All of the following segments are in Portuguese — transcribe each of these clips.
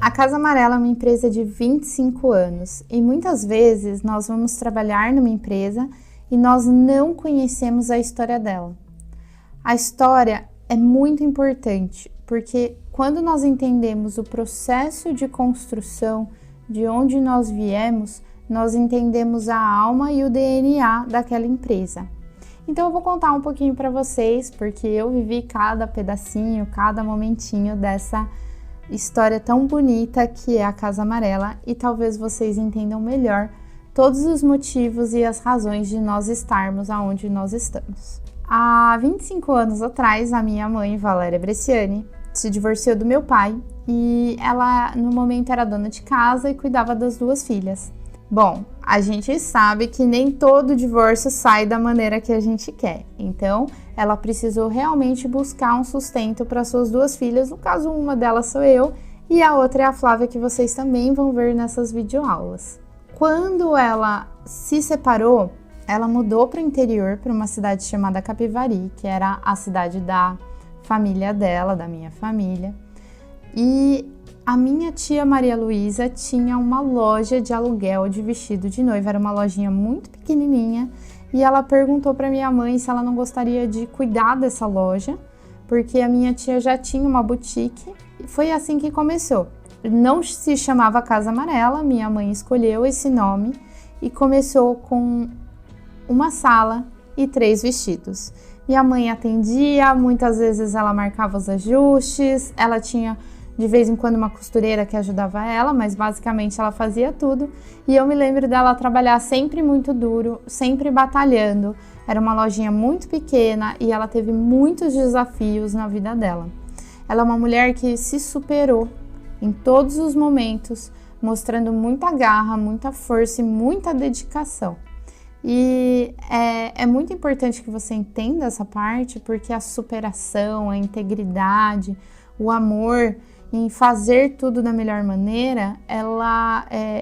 A Casa Amarela é uma empresa de 25 anos e muitas vezes nós vamos trabalhar numa empresa e nós não conhecemos a história dela. A história é muito importante porque quando nós entendemos o processo de construção de onde nós viemos, nós entendemos a alma e o DNA daquela empresa. Então eu vou contar um pouquinho para vocês, porque eu vivi cada pedacinho, cada momentinho dessa história tão bonita que é a Casa Amarela e talvez vocês entendam melhor todos os motivos e as razões de nós estarmos aonde nós estamos. Há 25 anos atrás, a minha mãe, Valéria Bresciani, se divorciou do meu pai e ela no momento era dona de casa e cuidava das duas filhas. Bom, a gente sabe que nem todo divórcio sai da maneira que a gente quer, então ela precisou realmente buscar um sustento para suas duas filhas, no caso uma delas sou eu e a outra é a Flávia, que vocês também vão ver nessas videoaulas. Quando ela se separou, ela mudou para o interior, para uma cidade chamada Capivari, que era a cidade da família dela, da minha família, e a minha tia Maria Luísa tinha uma loja de aluguel de vestido de noiva, era uma lojinha muito pequenininha, e ela perguntou para minha mãe se ela não gostaria de cuidar dessa loja, porque a minha tia já tinha uma boutique, e foi assim que começou. Não se chamava Casa Amarela, minha mãe escolheu esse nome e começou com uma sala e 3 vestidos. Minha mãe atendia, muitas vezes ela marcava os ajustes, ela tinha de vez em quando uma costureira que ajudava ela, mas basicamente ela fazia tudo. E eu me lembro dela trabalhar sempre muito duro, sempre batalhando. Era uma lojinha muito pequena e ela teve muitos desafios na vida dela. Ela é uma mulher que se superou em todos os momentos, mostrando muita garra, muita força e muita dedicação. E é muito importante que você entenda essa parte, porque a superação, a integridade, o amor em fazer tudo da melhor maneira,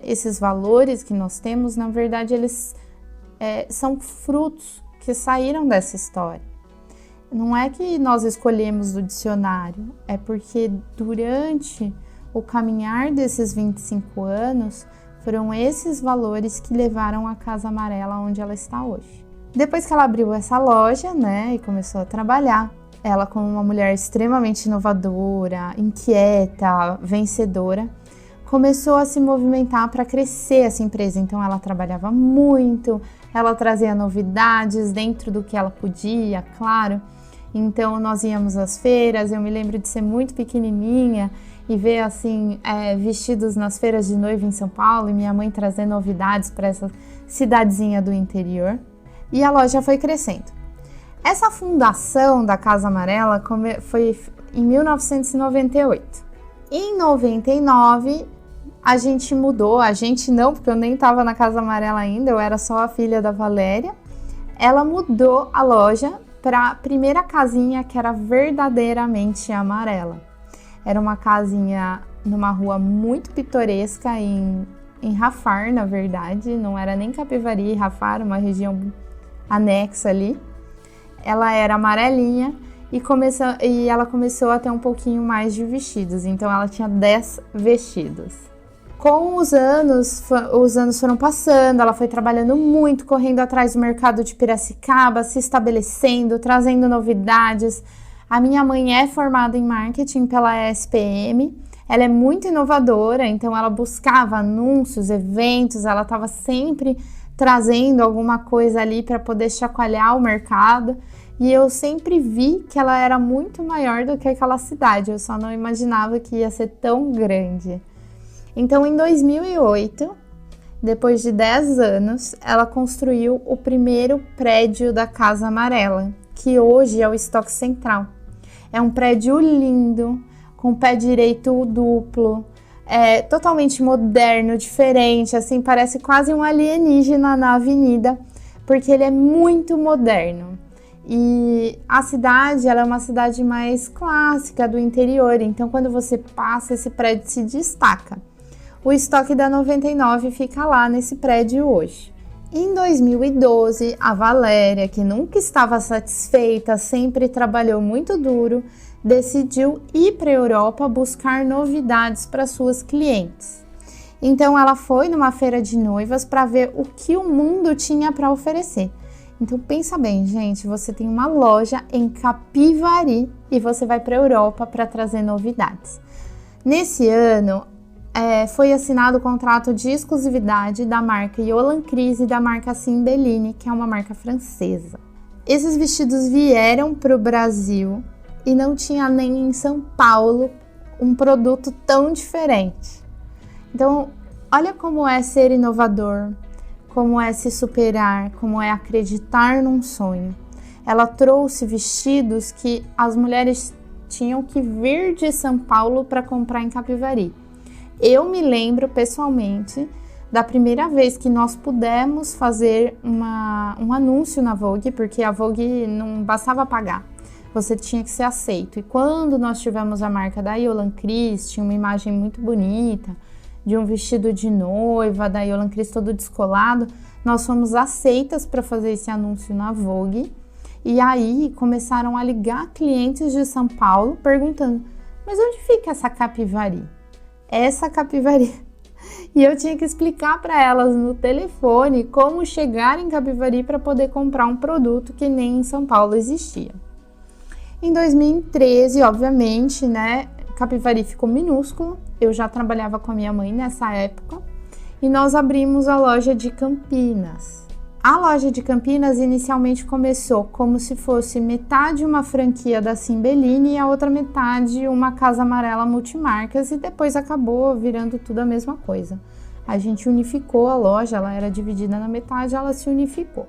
esses valores que nós temos, na verdade, eles são frutos que saíram dessa história. Não é que nós escolhemos do dicionário, é porque durante o caminhar desses 25 anos, foram esses valores que levaram a Casa Amarela onde ela está hoje. Depois que ela abriu essa loja, né, e começou a trabalhar, ela como uma mulher extremamente inovadora, inquieta, vencedora, começou a se movimentar para crescer essa empresa. Então ela trabalhava muito, ela trazia novidades dentro do que ela podia, claro. Então nós íamos às feiras, eu me lembro de ser muito pequenininha e ver assim vestidos nas feiras de noiva em São Paulo e minha mãe trazendo novidades para essa cidadezinha do interior. E a loja foi crescendo. Essa fundação da Casa Amarela foi em 1998. Em 99, a gente mudou, a gente não, porque eu nem estava na Casa Amarela ainda, eu era só a filha da Valéria. Ela mudou a loja para a primeira casinha que era verdadeiramente amarela. Era uma casinha numa rua muito pitoresca em Rafar, na verdade, não era nem Capivari, Rafar, uma região anexa ali. Ela era amarelinha e ela começou a ter um pouquinho mais de vestidos, então ela tinha 10 vestidos. Com os anos foram passando, ela foi trabalhando muito, correndo atrás do mercado de Piracicaba, se estabelecendo, trazendo novidades. A minha mãe é formada em marketing pela ESPM, ela é muito inovadora, então ela buscava anúncios, eventos, ela estava sempre trazendo alguma coisa ali para poder chacoalhar o mercado. E eu sempre vi que ela era muito maior do que aquela cidade, eu só não imaginava que ia ser tão grande. Então, em 2008, depois de 10 anos, ela construiu o primeiro prédio da Casa Amarela, que hoje é o estoque central. É um prédio lindo, com pé direito duplo, totalmente moderno, diferente, assim, parece quase um alienígena na avenida, porque ele é muito moderno. E a cidade, ela é uma cidade mais clássica do interior, então quando você passa, esse prédio se destaca. O estoque da 99 fica lá nesse prédio hoje. Em 2012, a Valéria, que nunca estava satisfeita, sempre trabalhou muito duro, decidiu ir para a Europa buscar novidades para suas clientes. Então ela foi numa feira de noivas para ver o que o mundo tinha para oferecer. Então pensa bem, gente, você tem uma loja em Capivari e você vai para a Europa para trazer novidades. Nesse ano, foi assinado o contrato de exclusividade da marca Yolan Cris e da marca Cymbeline, que é uma marca francesa. Esses vestidos vieram para o Brasil e não tinha nem em São Paulo um produto tão diferente. Então, olha como é ser inovador, como é se superar, como é acreditar num sonho. Ela trouxe vestidos que as mulheres tinham que vir de São Paulo para comprar em Capivari. Eu me lembro pessoalmente da primeira vez que nós pudemos fazer um anúncio na Vogue, porque a Vogue não bastava pagar, você tinha que ser aceito. E quando nós tivemos a marca da Yolan Cris, tinha uma imagem muito bonita, de um vestido de noiva, da Yolan Cris todo descolado, nós fomos aceitas para fazer esse anúncio na Vogue. E aí começaram a ligar clientes de São Paulo perguntando, mas onde fica essa Capivari? Essa Capivari. E eu tinha que explicar para elas no telefone como chegar em Capivari para poder comprar um produto que nem em São Paulo existia. Em 2013, obviamente, né, Capivari ficou minúsculo. Eu já trabalhava com a minha mãe nessa época e nós abrimos a loja de Campinas. A loja de Campinas inicialmente começou como se fosse metade uma franquia da Cymbeline e a outra metade uma Casa Amarela multimarcas e depois acabou virando tudo a mesma coisa. A gente unificou a loja, ela era dividida na metade, ela se unificou.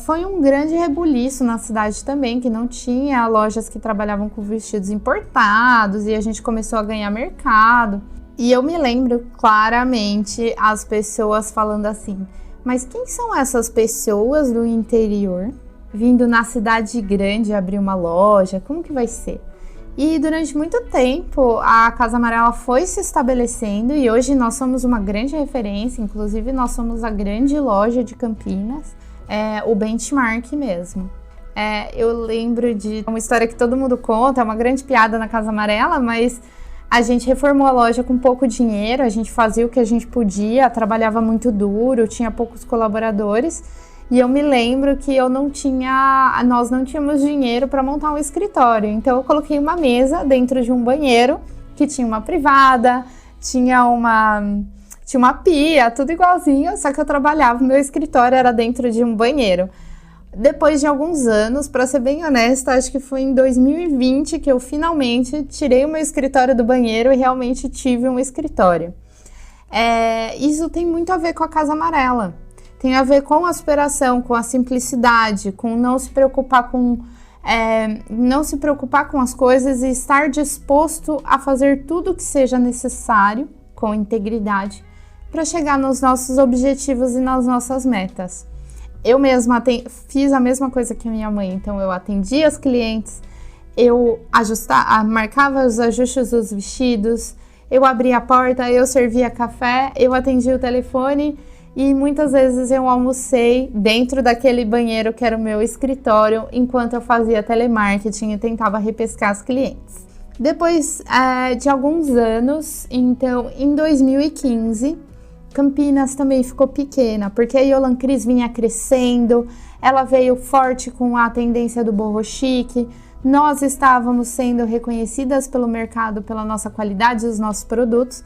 Foi um grande rebuliço na cidade também, que não tinha lojas que trabalhavam com vestidos importados e a gente começou a ganhar mercado. E eu me lembro claramente as pessoas falando assim, mas quem são essas pessoas do interior vindo na cidade grande abrir uma loja? Como que vai ser? E durante muito tempo a Casa Amarela foi se estabelecendo e hoje nós somos uma grande referência, inclusive nós somos a grande loja de Campinas, o benchmark mesmo. Eu lembro de uma história que todo mundo conta, é uma grande piada na Casa Amarela, mas a gente reformou a loja com pouco dinheiro, a gente fazia o que a gente podia, trabalhava muito duro, tinha poucos colaboradores e eu me lembro que nós não tínhamos dinheiro para montar um escritório, então eu coloquei uma mesa dentro de um banheiro que tinha uma privada, tinha uma pia, tudo igualzinho, só que eu trabalhava, meu escritório era dentro de um banheiro. Depois de alguns anos, para ser bem honesta, acho que foi em 2020 que eu finalmente tirei o meu escritório do banheiro e realmente tive um escritório. Isso tem muito a ver com a Casa Amarela. Tem a ver com a superação, com a simplicidade, com não se preocupar com as coisas e estar disposto a fazer tudo o que seja necessário, com integridade, para chegar nos nossos objetivos e nas nossas metas. Eu mesma fiz a mesma coisa que a minha mãe, então eu atendia as clientes, eu marcava os ajustes dos vestidos, eu abria a porta, eu servia café, eu atendia o telefone e muitas vezes eu almocei dentro daquele banheiro que era o meu escritório enquanto eu fazia telemarketing e tentava repescar as clientes. Depois de alguns anos, então em 2015, Campinas também ficou pequena, porque a Yolan Cris vinha crescendo, ela veio forte com a tendência do boho chique, nós estávamos sendo reconhecidas pelo mercado pela nossa qualidade dos nossos produtos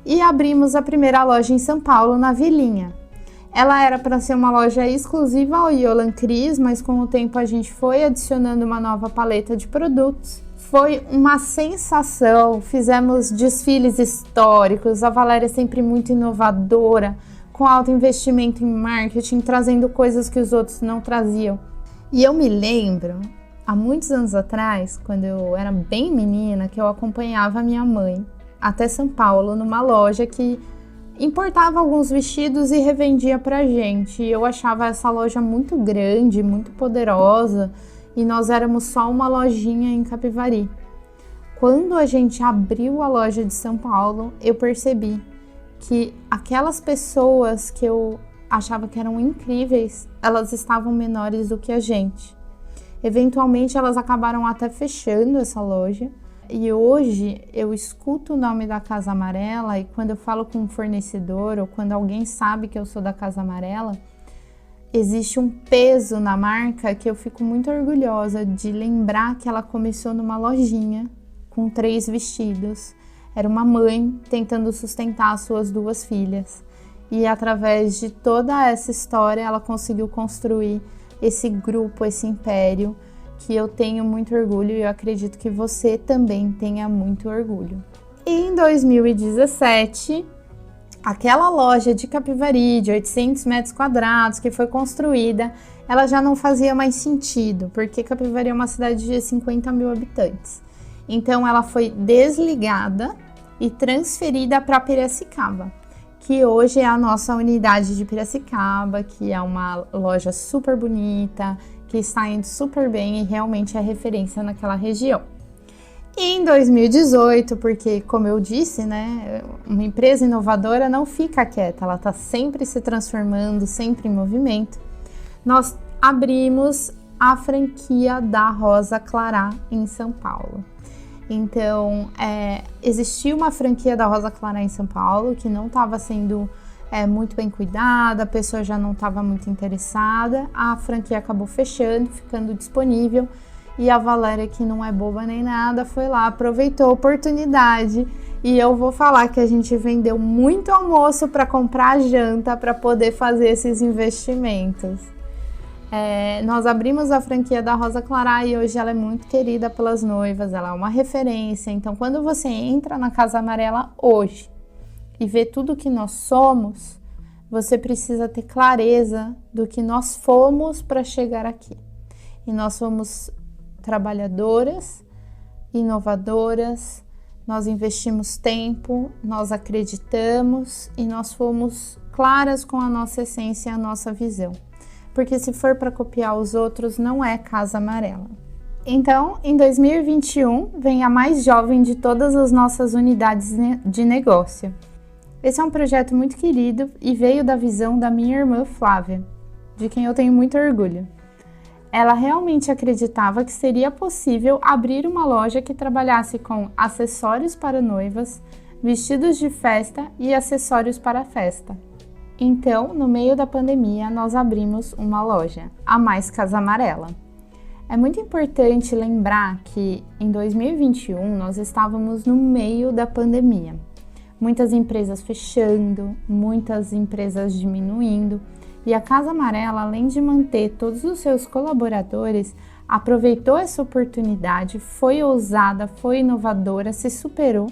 e abrimos a primeira loja em São Paulo, na Vilinha. Ela era para ser uma loja exclusiva ao Yolan Cris, mas com o tempo a gente foi adicionando uma nova paleta de produtos. Foi uma sensação, fizemos desfiles históricos, a Valéria é sempre muito inovadora, com alto investimento em marketing, trazendo coisas que os outros não traziam. E eu me lembro, há muitos anos atrás, quando eu era bem menina, que eu acompanhava a minha mãe até São Paulo, numa loja que importava alguns vestidos e revendia pra gente. Eu achava essa loja muito grande, muito poderosa, e nós éramos só uma lojinha em Capivari. Quando a gente abriu a loja de São Paulo, eu percebi que aquelas pessoas que eu achava que eram incríveis, elas estavam menores do que a gente. Eventualmente elas acabaram até fechando essa loja. E hoje eu escuto o nome da Casa Amarela e quando eu falo com um fornecedor ou quando alguém sabe que eu sou da Casa Amarela, existe um peso na marca que eu fico muito orgulhosa de lembrar que ela começou numa lojinha com 3 vestidos. Era uma mãe tentando sustentar as suas 2 filhas. E através de toda essa história ela conseguiu construir esse grupo, esse império, que eu tenho muito orgulho e eu acredito que você também tenha muito orgulho. E em 2017, aquela loja de Capivari de 800 metros quadrados que foi construída, ela já não fazia mais sentido, porque Capivari é uma cidade de 50 mil habitantes. Então ela foi desligada e transferida para Piracicaba, que hoje é a nossa unidade de Piracicaba, que é uma loja super bonita, que está indo super bem e realmente é referência naquela região. E em 2018, porque como eu disse, né, uma empresa inovadora não fica quieta, ela está sempre se transformando, sempre em movimento. Nós abrimos a franquia da Rosa Clará em São Paulo. Então, existia uma franquia da Rosa Clará em São Paulo que não estava sendo muito bem cuidada, a pessoa já não estava muito interessada, a franquia acabou fechando, ficando disponível e a Valéria, que não é boba nem nada, foi lá, aproveitou a oportunidade e eu vou falar que a gente vendeu muito almoço para comprar janta para poder fazer esses investimentos. Nós abrimos a franquia da Rosa Clará e hoje ela é muito querida pelas noivas, ela é uma referência. Então, quando você entra na Casa Amarela hoje e vê tudo que nós somos, você precisa ter clareza do que nós fomos para chegar aqui. E nós somos trabalhadoras, inovadoras, nós investimos tempo, nós acreditamos e nós fomos claras com a nossa essência e a nossa visão. Porque se for para copiar os outros, não é Casa Amarela. Então, em 2021, vem a mais jovem de todas as nossas unidades de negócio. Esse é um projeto muito querido e veio da visão da minha irmã Flávia, de quem eu tenho muito orgulho. Ela realmente acreditava que seria possível abrir uma loja que trabalhasse com acessórios para noivas, vestidos de festa e acessórios para festa. Então, no meio da pandemia, nós abrimos uma loja, a Mais Casa Amarela. É muito importante lembrar que em 2021 nós estávamos no meio da pandemia. Muitas empresas fechando, muitas empresas diminuindo, e a Casa Amarela, além de manter todos os seus colaboradores, aproveitou essa oportunidade, foi ousada, foi inovadora, se superou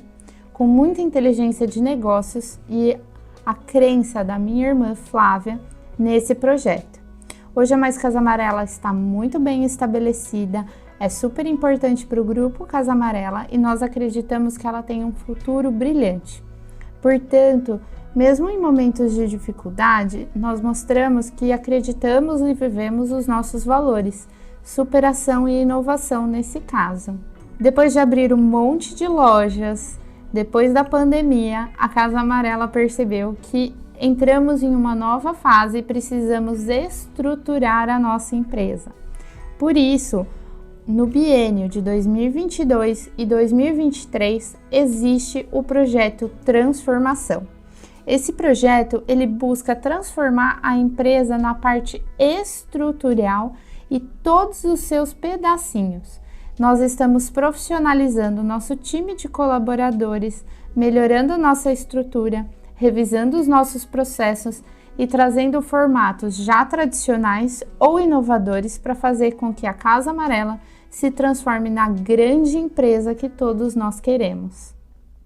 com muita inteligência de negócios e a crença da minha irmã Flávia nesse projeto. Hoje a Mais Casa Amarela está muito bem estabelecida, é super importante para o grupo Casa Amarela e nós acreditamos que ela tem um futuro brilhante. Portanto, mesmo em momentos de dificuldade, nós mostramos que acreditamos e vivemos os nossos valores, superação e inovação nesse caso. Depois de abrir um monte de lojas, depois da pandemia, a Casa Amarela percebeu que entramos em uma nova fase e precisamos estruturar a nossa empresa. Por isso, no biênio de 2022 e 2023, existe o projeto Transformação. Esse projeto, ele busca transformar a empresa na parte estrutural e todos os seus pedacinhos. Nós estamos profissionalizando nosso time de colaboradores, melhorando nossa estrutura, revisando os nossos processos e trazendo formatos já tradicionais ou inovadores para fazer com que a Casa Amarela se transforme na grande empresa que todos nós queremos.